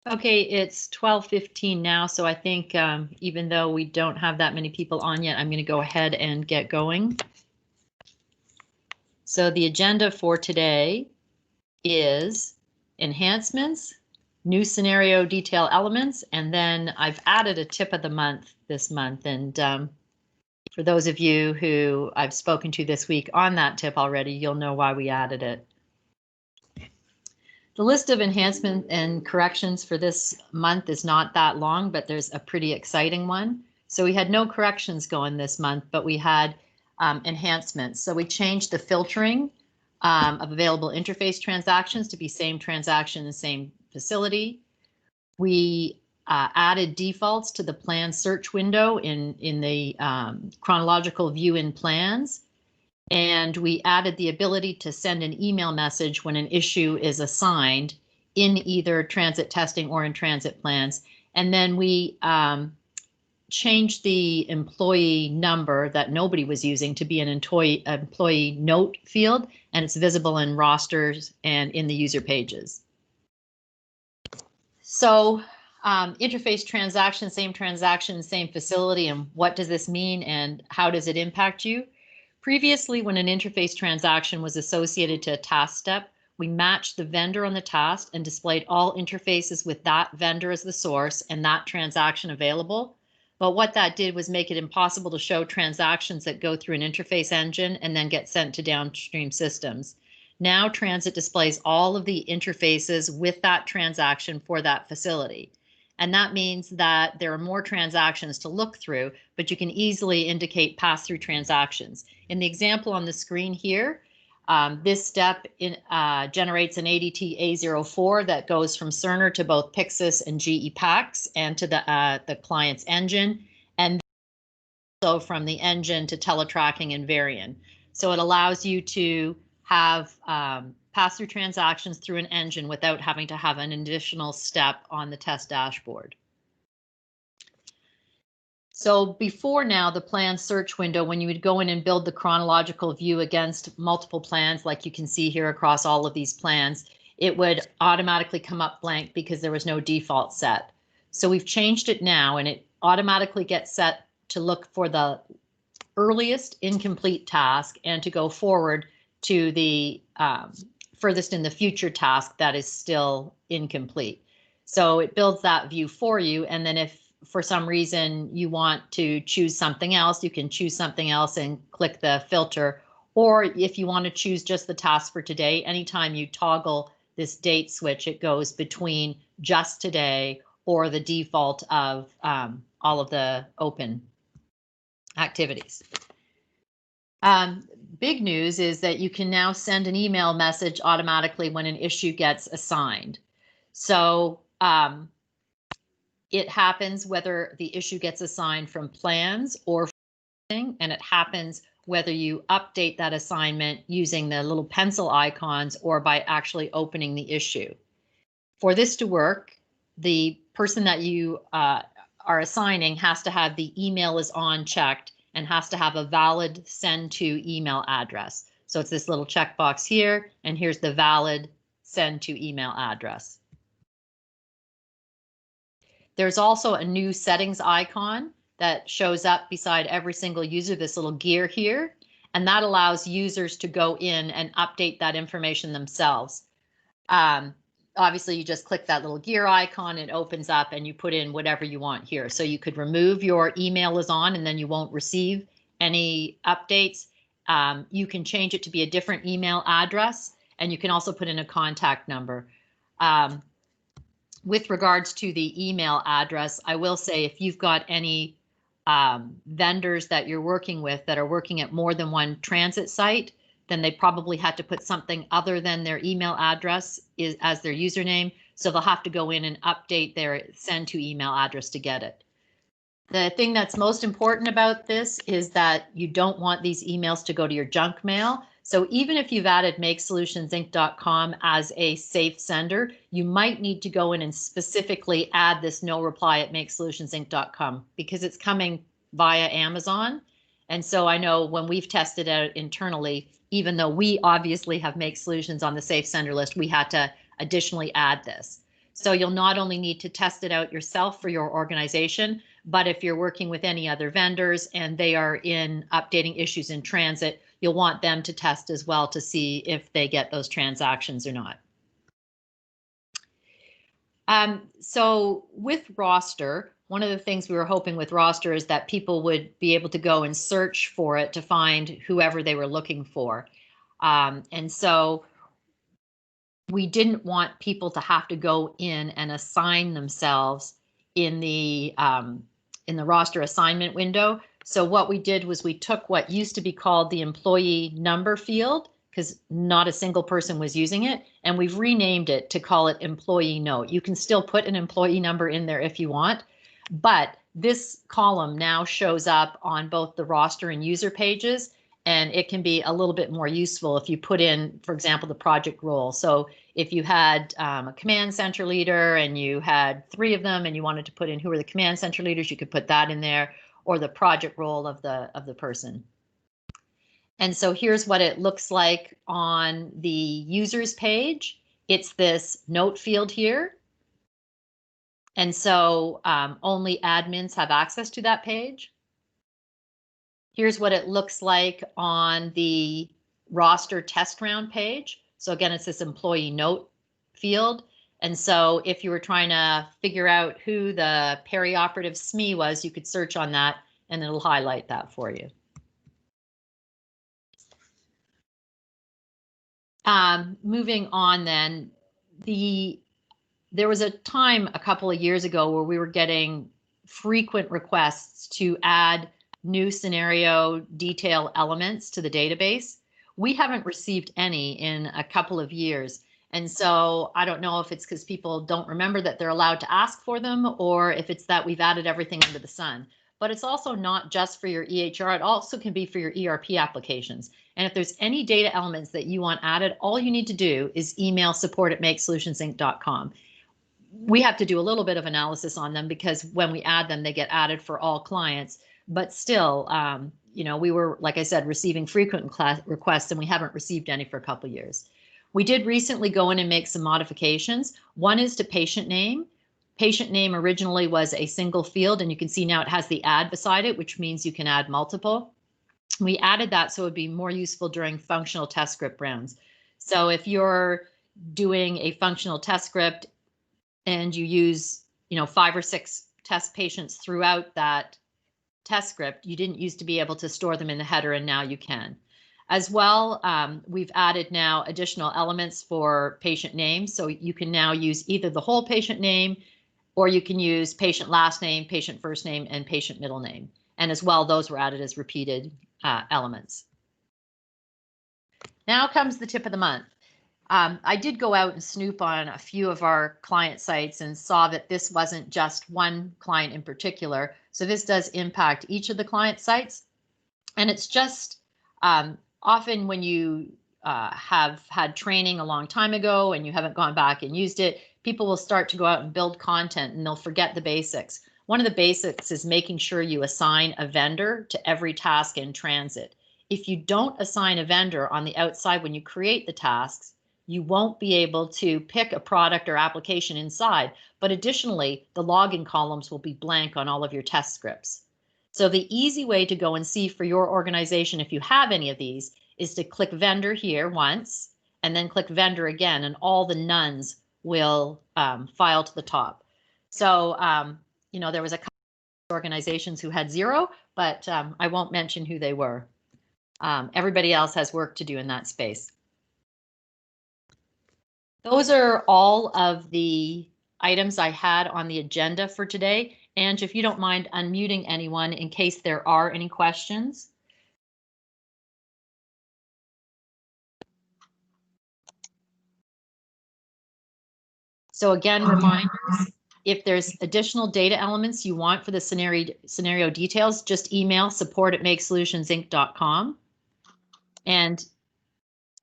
Okay, it's 12:15 now, so I think even though we don't have that many people on yet, I'm going to go ahead and get going. So the agenda for today is enhancements, new scenario detail elements, and then I've added a tip of the month this month. And for those of you who I've spoken to this week on that tip already, you'll know why we added it. The list of enhancements and corrections for this month is not that long, but there's a pretty exciting one. So we had no corrections going this month, but we had enhancements. So we changed the filtering of available interface transactions to be same transaction and same facility. We added defaults to the plan search window in the chronological view in plans. And we added the ability to send an email message when an issue is assigned in either transit testing or in transit plans. And then we changed the employee number that nobody was using to be an employee note field, and it's visible in rosters and in the user pages. So interface transaction, same facility, and what does this mean and how does it impact you? Previously, when an interface transaction was associated to a task step, we matched the vendor on the task and displayed all interfaces with that vendor as the source and that transaction available. But what that did was make it impossible to show transactions that go through an interface engine and then get sent to downstream systems. Now TransIT displays all of the interfaces with that transaction for that facility. And that means that there are more transactions to look through, but you can easily indicate pass-through transactions. In the example on the screen here, this step generates an ADT A04 that goes from Cerner to both Pyxis and GE PACS and to the client's engine, and also from the engine to teletracking and Varian. So it allows you to have pass-through transactions through an engine without having to have an additional step on the test dashboard. So before now, the plan search window, when you would go in and build the chronological view against multiple plans, like you can see here across all of these plans, it would automatically come up blank because there was no default set. So we've changed it now, and it automatically gets set to look for the earliest incomplete task and to go forward to the furthest in the future task that is still incomplete. So it builds that view for you, and then if for some reason you want to choose something else, you can choose something else and click the filter. Or if you want to choose just the task for today, anytime you toggle this date switch, it goes between just today or the default of all of the open activities. Big news is that you can now send an email message automatically when an issue gets assigned. So it happens whether the issue gets assigned from plans or and it happens whether you update that assignment using the little pencil icons or by actually opening the issue. For this to work, the person that you are assigning has to have the email is on checked and has to have a valid send to email address. So it's this little checkbox here, and here's the valid send to email address. There's also a new settings icon that shows up beside every single user, this little gear here, and that allows users to go in and update that information themselves. Obviously, you just click that little gear icon, it opens up, and you put in whatever you want here. So you could remove your email is on, and then you won't receive any updates. You can change it to be a different email address, and you can also put in a contact number. With regards to the email address, I will say if you've got any vendors that you're working with that are working at more than one transit site, then they probably had to put something other than their email address as their username. So they'll have to go in and update their send to email address to get it. The thing that's most important about this is that you don't want these emails to go to your junk mail. So even if you've added MakeSolutionsInc.com as a safe sender, you might need to go in and specifically add this no reply at MakeSolutionsInc.com because it's coming via Amazon. And so I know when we've tested it internally, even though we obviously have Make Solutions on the safe sender list, we had to additionally add this. So you'll not only need to test it out yourself for your organization, but if you're working with any other vendors and they are in updating issues in TransIT, you'll want them to test as well to see if they get those transactions or not. So with roster, one of the things we were hoping with roster is that people would be able to go and search for it to find whoever they were looking for. And so we didn't want people to have to go in and assign themselves in the roster assignment window. So what we did was we took what used to be called the employee number field, because not a single person was using it, and we've renamed it to call it employee note. You can still put an employee number in there if you want, but this column now shows up on both the roster and user pages, and it can be a little bit more useful if you put in, for example, the project role. So if you had a command center leader and you had 3 of them and you wanted to put in who are the command center leaders, you could put that in there, or the project role of the person. And so here's what it looks like on the users page. It's this note field here. And so only admins have access to that page. Here's what it looks like on the roster test round page. So again, it's this employee note field. And so if you were trying to figure out who the perioperative SME was, you could search on that and it'll highlight that for you. Moving on then, there was a time a couple of years ago where we were getting frequent requests to add new scenario detail elements to the database. We haven't received any in a couple of years. And so I don't know if it's because people don't remember that they're allowed to ask for them, or if it's that we've added everything under the sun. But it's also not just for your EHR, it also can be for your ERP applications. And if there's any data elements that you want added, all you need to do is email support@makeSolutionsInc.com. We have to do a little bit of analysis on them because when we add them, they get added for all clients. But still, you know, we were, like I said, receiving frequent requests, and we haven't received any for a couple of years. We did recently go in and make some modifications. One is to patient name. Patient name originally was a single field, and you can see now it has the add beside it, which means you can add multiple. We added that so it would be more useful during functional test script rounds. So if you're doing a functional test script and you use, you know, 5 or 6 test patients throughout that test script, you didn't used to be able to store them in the header, and now you can. As well, we've added now additional elements for patient names. So you can now use either the whole patient name, or you can use patient last name, patient first name, and patient middle name. And as well, those were added as repeated elements. Now comes the tip of the month. I did go out and snoop on a few of our client sites and saw that this wasn't just one client in particular. So this does impact each of the client sites. And it's just often when you have had training a long time ago and you haven't gone back and used it, people will start to go out and build content and they'll forget the basics. One of the basics is making sure you assign a vendor to every task in TransIT. If you don't assign a vendor on the outside when you create the tasks, you won't be able to pick a product or application inside, but additionally, the login columns will be blank on all of your test scripts. So the easy way to go and see for your organization, if you have any of these, is to click vendor here once, and then click vendor again, and all the nones will file to the top. So, you know, there was a couple of organizations who had 0, but I won't mention who they were. Everybody else has work to do in that space. Those are all of the items I had on the agenda for today. And if you don't mind unmuting anyone in case there are any questions. So again, reminders, if there's additional data elements you want for the scenario details, just email support@makeSolutionsInc.com. And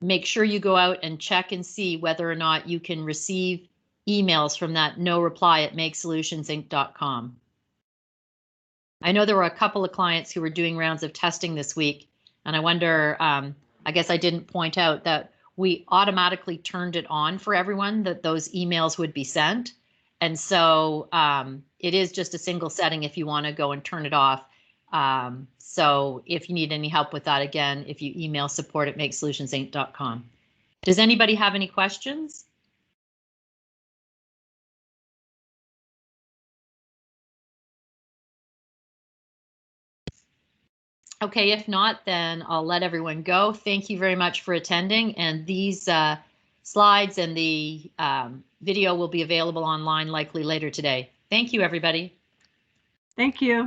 make sure you go out and check and see whether or not you can receive emails from that no reply at makeSolutionsInc.com. I know there were a couple of clients who were doing rounds of testing this week, and I wonder, I guess I didn't point out that we automatically turned it on for everyone that those emails would be sent. And so it is just a single setting if you want to go and turn it off. So if you need any help with that, again, if you email support@makesolutionsInc.com. Does anybody have any questions? Okay, if not, then I'll let everyone go. Thank you very much for attending, and these slides and the video will be available online likely later today. Thank you, everybody. Thank you.